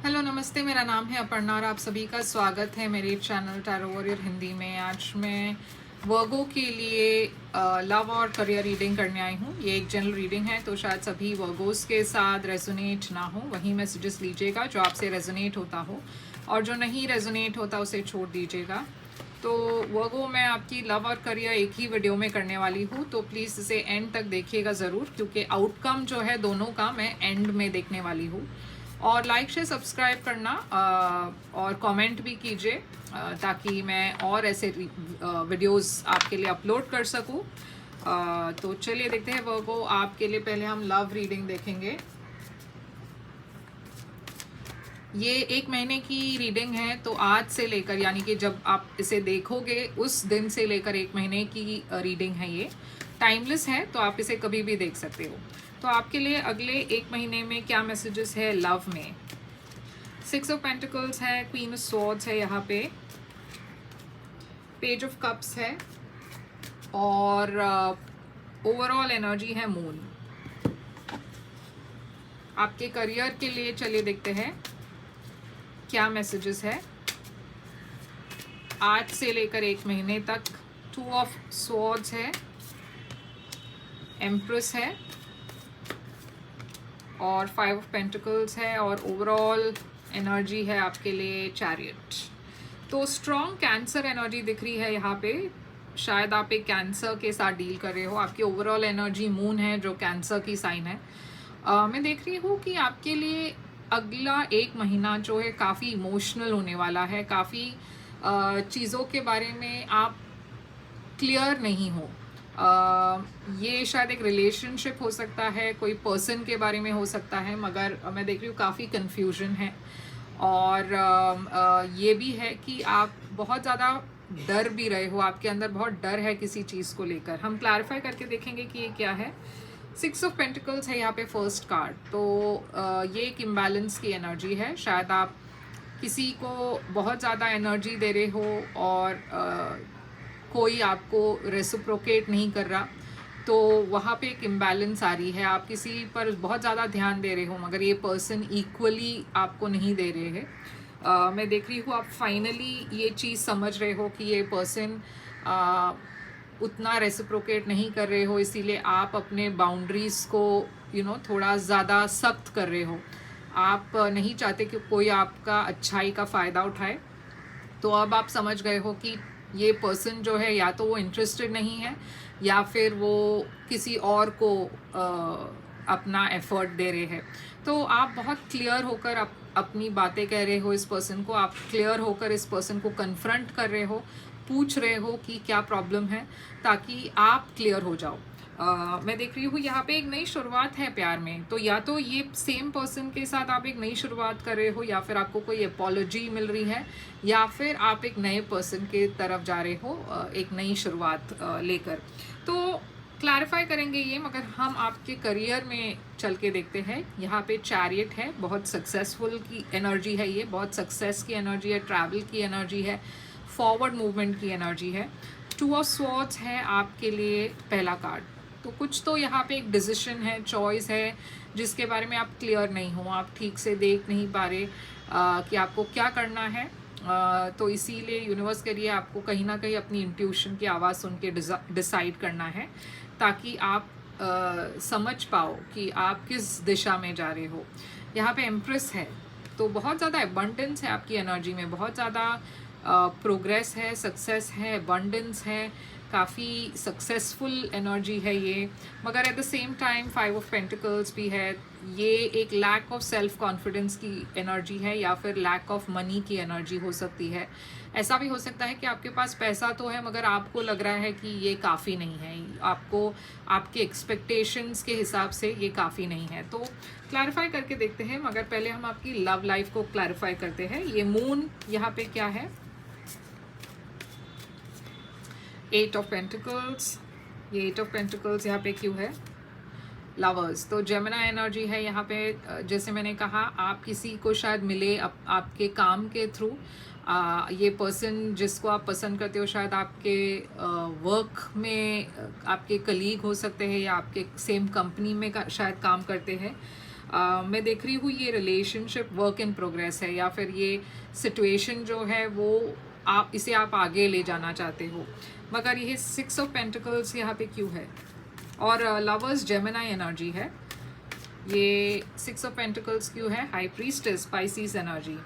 Hello नमस्ते, मेरा नाम है अपर्णा और आप सभी का स्वागत है मेरे चैनल टैरो वॉरियर हिंदी में। आज मैं वर्गो के लिए लव और करियर रीडिंग करने आई हूँ। ये एक जनरल रीडिंग है, तो शायद सभी वर्गोस के साथ रेजोनेट ना हो, वही मैसेजेस लीजिएगा जो आपसे रेजोनेट होता हो, और जो नहीं रेजोनेट होता उसे छोड़ दीजिएगा। तो वर्गो, मैं आपकी लव और करियर एक ही वीडियो में करने वाली हूँ, तो प्लीज़ इसे एंड तक देखिएगा ज़रूर, क्योंकि आउटकम जो है दोनों का मैं एंड में देखने वाली हूँ। और लाइक शेयर सब्सक्राइब करना और कमेंट भी कीजिए, ताकि मैं और ऐसे वीडियोस आपके लिए अपलोड कर सकूं। तो चलिए देखते हैं वो आपके लिए। पहले हम लव रीडिंग देखेंगे। ये 1 महीने की रीडिंग है, तो आज से लेकर, यानी कि जब आप इसे देखोगे उस दिन से लेकर 1 महीने की रीडिंग है। ये टाइमलेस है, तो आप इसे कभी भी देख सकते हो। तो आपके लिए अगले 1 महीने में क्या मैसेजेस है लव में। 6 ऑफ पेंटिकल्स है, क्वीन ऑफ स्वॉर्ड्स है यहाँ पे, पेज ऑफ कप्स है, और ओवरऑल एनर्जी है मून। आपके करियर के लिए चलिए देखते हैं क्या मैसेजेस है आज से लेकर 1 महीने तक। 2 ऑफ स्वॉर्ड्स है, एम्प्रेस है, और 5 ऑफ पेंटिकल्स है, और ओवरऑल एनर्जी है आपके लिए चैरियट। तो स्ट्रॉन्ग कैंसर एनर्जी दिख रही है यहाँ पे। शायद आप एक कैंसर के साथ डील कर रहे हो। आपकी ओवरऑल एनर्जी मून है, जो कैंसर की साइन है। मैं देख रही हूँ कि आपके लिए अगला 1 महीना जो है काफ़ी इमोशनल होने वाला है। काफ़ी चीज़ों के बारे में आप क्लियर नहीं हो। ये शायद एक रिलेशनशिप हो सकता है, कोई पर्सन के बारे में हो सकता है, मगर मैं देख रही हूँ काफ़ी कन्फ्यूजन है। और ये भी है कि आप बहुत ज़्यादा डर भी रहे हो, आपके अंदर बहुत डर है किसी चीज़ को लेकर। हम क्लैरिफाई करके देखेंगे कि ये क्या है। 6 ऑफ पेंटिकल्स है यहाँ पे फर्स्ट कार्ड। तो ये एक इम्बैलेंस की एनर्जी है। शायद आप किसी को बहुत ज़्यादा एनर्जी दे रहे हो और कोई आपको रेसिप्रोकेट नहीं कर रहा, तो वहाँ पे एक इम्बैलेंस आ रही है। आप किसी पर बहुत ज़्यादा ध्यान दे रहे हो, मगर ये पर्सन इक्वली आपको नहीं दे रहे हैं। मैं देख रही हूँ आप फाइनली ये चीज़ समझ रहे हो कि ये पर्सन उतना रेसिप्रोकेट नहीं कर रहे हो, इसीलिए आप अपने बाउंड्रीज़ को थोड़ा ज़्यादा सख्त कर रहे हो। आप नहीं चाहते कि कोई आपका अच्छाई का फ़ायदा उठाए। तो अब आप समझ गए हो कि ये पर्सन जो है, या तो वो इंटरेस्टेड नहीं है, या फिर वो किसी और को अपना एफर्ट दे रहे हैं। तो आप बहुत क्लियर होकर अपनी बातें कह रहे हो इस पर्सन को। आप क्लियर होकर इस पर्सन को कन्फ्रंट कर रहे हो, पूछ रहे हो कि क्या प्रॉब्लम है, ताकि आप क्लियर हो जाओ। मैं देख रही हूँ यहाँ पे एक नई शुरुआत है प्यार में। तो या तो ये सेम पर्सन के साथ आप एक नई शुरुआत कर रहे हो, या फिर आपको कोई अपॉलॉजी मिल रही है, या फिर आप एक नए पर्सन के तरफ जा रहे हो एक नई शुरुआत लेकर। तो क्लैरिफाई करेंगे ये, मगर हम आपके करियर में चल के देखते हैं। यहाँ पे चैरियट है, बहुत सक्सेसफुल की एनर्जी है, ये बहुत सक्सेस की एनर्जी है, ट्रैवल की एनर्जी है, फॉरवर्ड मूवमेंट की एनर्जी है। 2 ऑफ स्वॉर्ड्स है आपके लिए पहला कार्ड। तो कुछ तो यहाँ पे एक डिसीजन है, चॉइस है, जिसके बारे में आप क्लियर नहीं हो, आप ठीक से देख नहीं पा रहे कि आपको क्या करना है। तो इसीलिए यूनिवर्स के लिए आपको कहीं ना कहीं अपनी इंट्यूशन की आवाज़ सुन के डिसाइड करना है, ताकि आप समझ पाओ कि आप किस दिशा में जा रहे हो। यहाँ पे एम्प्रेस है, तो बहुत ज़्यादा अबंडेंस है आपकी एनर्जी में, बहुत ज़्यादा प्रोग्रेस है, सक्सेस है, अबंडेंस है, काफ़ी सक्सेसफुल एनर्जी है ये। मगर at the same time 5 of pentacles भी है। ये एक लैक ऑफ सेल्फ कॉन्फिडेंस की एनर्जी है, या फिर लैक ऑफ मनी की एनर्जी हो सकती है। ऐसा भी हो सकता है कि आपके पास पैसा तो है, मगर आपको लग रहा है कि ये काफ़ी नहीं है, आपको आपके एक्सपेक्टेशंस के हिसाब से ये काफ़ी नहीं है। तो क्लैरिफाई करके देखते हैं, मगर पहले हम आपकी लव लाइफ को क्लैरिफाई करते हैं। ये मून यहाँ पे क्या है। 8 ऑफ पेंटिकल्स, ये 8 ऑफ पेंटिकल्स यहाँ पे क्यों है। लवर्स, तो जेमिनी एनर्जी है यहाँ पे। जैसे मैंने कहा, आप किसी को शायद मिले आपके काम के थ्रू। ये पर्सन जिसको आप पसंद करते हो, शायद आपके वर्क में आपके कलीग हो सकते हैं, या आपके सेम कंपनी में शायद काम करते हैं। मैं देख रही हूँ ये रिलेशनशिप वर्क इन प्रोग्रेस है, या फिर ये सिचुएशन जो है वो आप आगे ले जाना चाहते हो। मगर ये 6 ऑफ पेंटिकल्स यहाँ पे क्यों है? और लवर्स जेमिनी एनर्जी है। ये 6 ऑफ पेंटिकल्स क्यों है? High priestess species energy.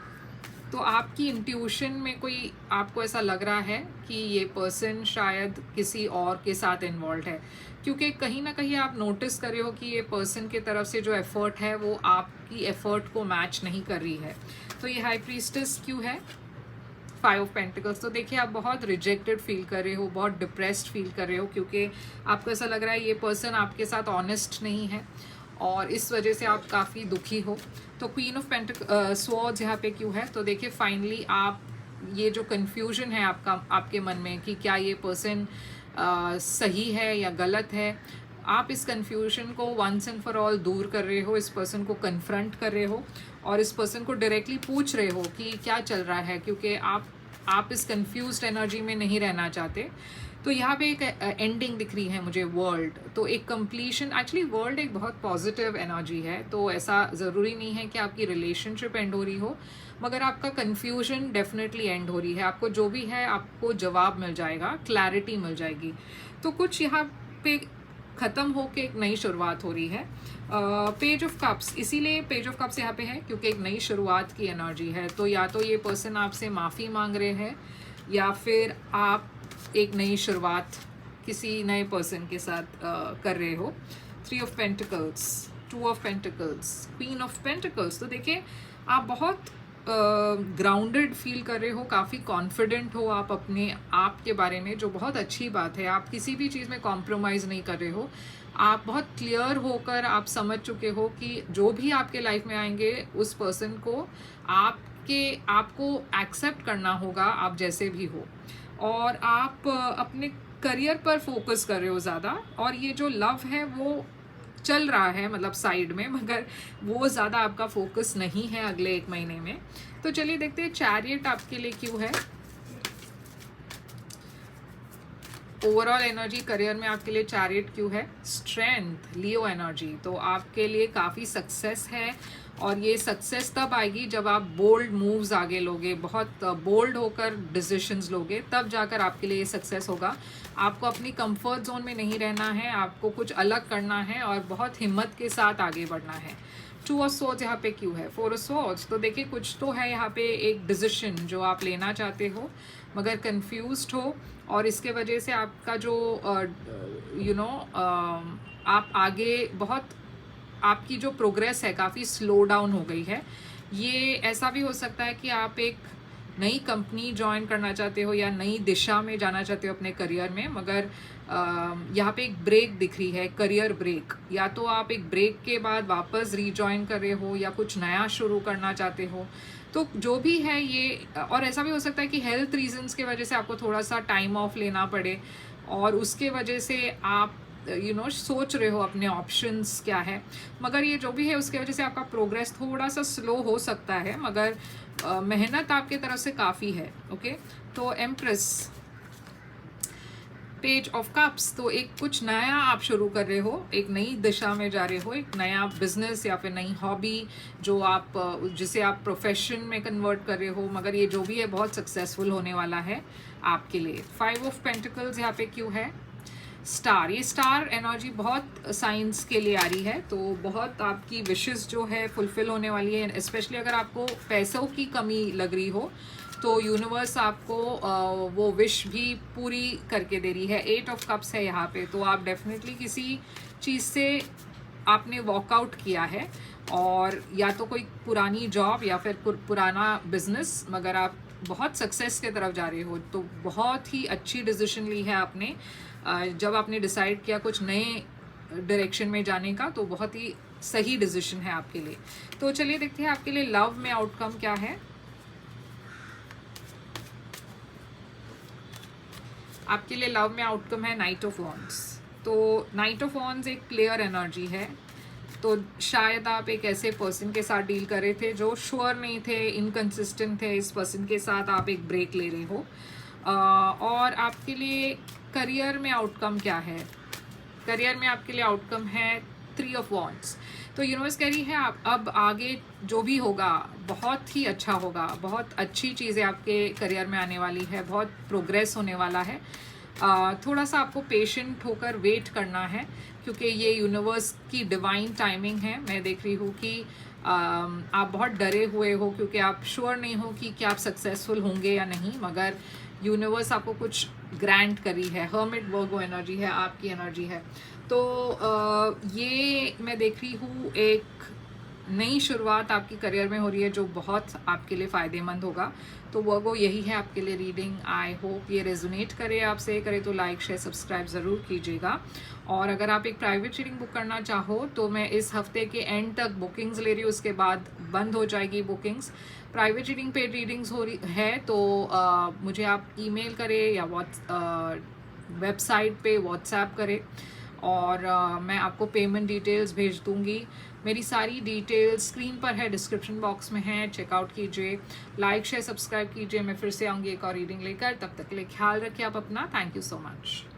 तो आपकी इंट्यूशन में कोई आपको ऐसा लग रहा है कि ये पर्सन शायद किसी और के साथ इन्वॉल्व है, क्योंकि कहीं ना कहीं आप नोटिस कर रहे हो कि ये पर्सन की तरफ से जो एफर्ट है वो आपकी एफर्ट को मैच नहीं कर रही है। तो ये हाई प्रीस्टेस क्यों है? 5 ऑफ पेंटिकल्स। तो देखिए आप बहुत रिजेक्टेड फील कर रहे हो, बहुत डिप्रेस्ड फील कर रहे हो, क्योंकि आपको ऐसा लग रहा है ये पर्सन आपके साथ ऑनेस्ट नहीं है और इस वजह से आप काफ़ी दुखी हो। तो क्वीन ऑफ स्वॉर्ड्स यहाँ पे क्यों है? तो देखिए फाइनली आप ये जो कन्फ्यूजन है आपके मन में कि क्या ये पर्सन सही है या गलत है, आप इस कन्फ्यूजन को वंस एंड फॉर ऑल दूर कर रहे हो, इस पर्सन को कन्फ्रंट कर रहे हो और इस पर्सन को डायरेक्टली पूछ रहे हो कि क्या चल रहा है, क्योंकि आप इस कन्फ्यूज्ड एनर्जी में नहीं रहना चाहते। तो यहाँ पे एक एंडिंग दिख रही है मुझे, वर्ल्ड। तो एक कंप्लीशन, एक्चुअली वर्ल्ड एक बहुत पॉजिटिव एनर्जी है, तो ऐसा ज़रूरी नहीं है कि आपकी रिलेशनशिप एंड हो रही हो, मगर आपका कन्फ्यूजन डेफिनेटली एंड हो रही है। आपको जो भी है आपको जवाब मिल जाएगा, क्लैरिटी मिल जाएगी। तो कुछ यहाँ पे ख़त्म होके एक नई शुरुआत हो रही है। पेज ऑफ कप्स, इसीलिए पेज ऑफ कप्स यहाँ पे है क्योंकि एक नई शुरुआत की एनर्जी है। तो या तो ये पर्सन आपसे माफ़ी मांग रहे हैं या फिर आप एक नई शुरुआत किसी नए पर्सन के साथ कर रहे हो। 3 of pentacles, 2 of pentacles, queen of pentacles. तो देखिए आप बहुत ग्राउंडेड फील कर रहे हो, काफ़ी कॉन्फिडेंट हो आप अपने आप के बारे में, जो बहुत अच्छी बात है। आप किसी भी चीज़ में कॉम्प्रोमाइज़ नहीं कर रहे हो, आप बहुत क्लियर होकर आप समझ चुके हो कि जो भी आपके लाइफ में आएंगे उस पर्सन को आपको एक्सेप्ट करना होगा, आप जैसे भी हो। और आप अपने करियर पर फोकस कर रहे हो ज़्यादा, और ये जो लव है वो चल रहा है मतलब साइड में, मगर वो ज़्यादा आपका फोकस नहीं है अगले 1 महीने में। तो चलिए देखते हैं चैरियट आपके लिए क्यों है। ओवरऑल एनर्जी करियर में आपके लिए चैरियट क्यों है? स्ट्रेंथ, लियो एनर्जी। तो आपके लिए काफ़ी सक्सेस है, और ये सक्सेस तब आएगी जब आप बोल्ड मूव्स आगे लोगे, बहुत बोल्ड होकर डिसीजंस लोगे, तब जाकर आपके लिए ये सक्सेस होगा। आपको अपनी कंफर्ट जोन में नहीं रहना है, आपको कुछ अलग करना है और बहुत हिम्मत के साथ आगे बढ़ना है। 2 ऑफ स्वॉर्ड्स यहाँ पे क्यों है? 4 ऑफ स्वॉर्ड्स। तो देखिए कुछ तो है यहाँ पे, एक डिसीजन जो आप लेना चाहते हो मगर कंफ्यूज्ड हो, और इसके वजह से आपका जो आप आगे बहुत, आपकी जो प्रोग्रेस है काफ़ी स्लो डाउन हो गई है। ये ऐसा भी हो सकता है कि आप एक नई कंपनी ज्वाइन करना चाहते हो या नई दिशा में जाना चाहते हो अपने करियर में, मगर यहाँ पे एक ब्रेक दिख रही है, करियर ब्रेक। या तो आप एक ब्रेक के बाद वापस रीजॉइन कर रहे हो या कुछ नया शुरू करना चाहते हो। तो जो भी है ये, और ऐसा भी हो सकता है कि हेल्थ रीजंस की वजह से आपको थोड़ा सा टाइम ऑफ लेना पड़े, और उसके वजह से आप सोच रहे हो अपने ऑप्शंस क्या है। मगर ये जो भी है उसके वजह से आपका प्रोग्रेस थोड़ा सा स्लो हो सकता है, मगर मेहनत आपके तरफ से काफ़ी है। ओके, तो एम्प्रेस, पेज ऑफ कप्स। तो एक कुछ नया आप शुरू कर रहे हो, एक नई दिशा में जा रहे हो, एक नया बिजनेस या फिर नई हॉबी जो जिसे आप प्रोफेशन में कन्वर्ट कर रहे हो, मगर ये जो भी है बहुत सक्सेसफुल होने वाला है आपके लिए। 5 ऑफ पेंटिकल्स यहाँ पे क्यों है? स्टार। ये स्टार एनर्जी बहुत साइंस के लिए आ रही है, तो बहुत आपकी विशेस जो है फुलफिल होने वाली है। स्पेशली अगर आपको पैसों की कमी लग रही हो तो यूनिवर्स आपको वो विश भी पूरी करके दे रही है। 8 ऑफ कप्स है यहाँ पे, तो आप डेफिनेटली किसी चीज़ से आपने वॉकआउट किया है, और या तो कोई पुरानी जॉब या फिर पुराना बिजनेस, मगर आप बहुत सक्सेस के तरफ जा रहे हो। तो बहुत ही अच्छी डिसीजन ली है आपने, जब आपने डिसाइड किया कुछ नए डायरेक्शन में जाने का, तो बहुत ही सही डिसीजन है आपके लिए। तो चलिए देखते हैं आपके लिए लव में आउटकम क्या है। आपके लिए लव में आउटकम है नाइट ऑफ वॉन्ड्स। तो नाइट ऑफ वॉन्ड्स एक क्लियर एनर्जी है, तो शायद आप एक ऐसे पर्सन के साथ डील कर रहे थे जो श्योर नहीं थे, इनकंसिस्टेंट थे। इस पर्सन के साथ आप एक ब्रेक ले रहे हो। और आपके लिए करियर में आउटकम क्या है? करियर में आपके लिए आउटकम है 3 ऑफ वॉन्ड्स। तो यूनिवर्स कह रही है आप अब आगे जो भी होगा बहुत ही अच्छा होगा, बहुत अच्छी चीज़ें आपके करियर में आने वाली है, बहुत प्रोग्रेस होने वाला है। थोड़ा सा आपको पेशेंट होकर वेट करना है, क्योंकि ये यूनिवर्स की डिवाइन टाइमिंग है। मैं देख रही हूँ कि आप बहुत डरे हुए हो, क्योंकि आप श्योर नहीं हो कि क्या आप सक्सेसफुल होंगे या नहीं, मगर यूनिवर्स आपको कुछ ग्रांट करी है। हर्मिट वर्गो एनर्जी है, आपकी एनर्जी है। तो ये मैं देख रही हूँ एक नई शुरुआत आपकी करियर में हो रही है, जो बहुत आपके लिए फ़ायदेमंद होगा। तो वर्गो यही है आपके लिए रीडिंग। आई होप ये रेजोनेट करे आपसे। करे तो लाइक शेयर सब्सक्राइब ज़रूर कीजिएगा। और अगर आप एक प्राइवेट रीडिंग बुक करना चाहो तो मैं इस हफ्ते के एंड तक बुकिंग्स ले रही हूँ, उसके बाद बंद हो जाएगी bookings. Private reading paid readings हो रही है, तो मुझे आप ईमेल करें या वेबसाइट पे व्हाट्सएप करें, और मैं आपको पेमेंट डिटेल्स भेज दूंगी। मेरी सारी डिटेल्स स्क्रीन पर है, डिस्क्रिप्शन बॉक्स में है, चेकआउट कीजिए। लाइक शेयर सब्सक्राइब कीजिए। मैं फिर से आऊँगी एक और रीडिंग लेकर। तब तक के लिए ख्याल रखिए आप अपना। Thank you so much.